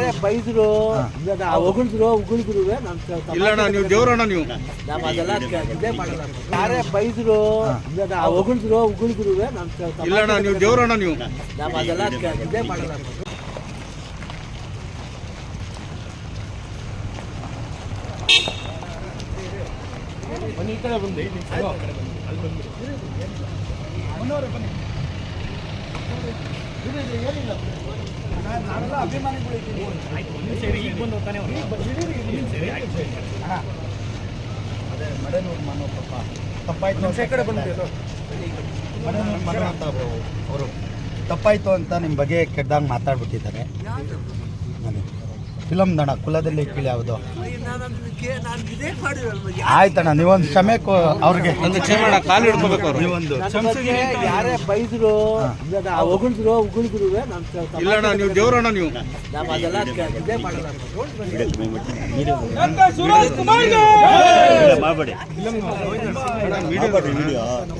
ಯಾರೇ ಬೈದ್ರು ಹೊಗಳಿದ್ರು ಉಗುಳಿದ್ರು ಇಲ್ಲಣ್ಣ ನೀವು ದೇವ್ರಣ್ಣ ನೀವು ನಾವು ಅದೆಲ್ಲ ಇದೇ ಮಾಡಲ್ಲ. ಯಾರೇ ಬೈದ್ರು ಹೊಗಳಿದ್ರು ಉಗುಳಿದ್ರು ಇಲ್ಲಣ್ಣ ನೀವು ದೇವ್ರಣ್ಣ ನೀವು ನಾವು ಅದೆಲ್ಲ ಇದೇ ಮಾಡಲ್ಲ. ಈ ಕಡೆ ಬಂದು ಏನಿಲ್ಲ ನಾನೆಲ್ಲ ಅಭಿಮಾನಿಗಳು ಇದ್ದೀನಿ. ಈಗ ಬಂದು ಹೋಗ್ತಾನೆ ಅದೇ ಮಡೆನೂರು ಮನೋ ಪಾಪ ತಪ್ಪಾಯ್ತು ಕಡೆ ಬಂದು ಮಡೆನೂರು ಮನೋ ಅಂತ ಅವರು ತಪ್ಪಾಯ್ತು ಅಂತ ನಿಮ್ಮ ಬಗ್ಗೆ ಕೆಟ್ಟದಾಗ ಮಾತಾಡ್ಬಿಟ್ಟಿದ್ದಾರೆ. ನನಗೆ ಫಿಲಮ್ ದಣ ಕುಲದಲ್ಲಿ ಕೀಳಿ ಯಾವುದು ಆಯ್ತಣ್ಣ ನೀವೊಂದು ಕ್ಷಮೆ ಅವ್ರಿಗೆ ಒಂದು ಕ್ಷಮೆ ಕಾಲು ಹಿಡ್ಕೋಬೇಕು ಅವರು ನೀವೊಂದು ಯಾರೇ ಬೈದ್ರು ಹೊಗಳಿದ್ರು ಉಗುಳಿದ್ರು ಇಲ್ಲಣ್ಣ ನೀವು ದೇವ್ರಣ್ಣ ನೀವು ನಾವು ಅದೆಲ್ಲ ಇದೇ ಮಾಡಲ್ಲ. ಮಾಡಬೇಡಿ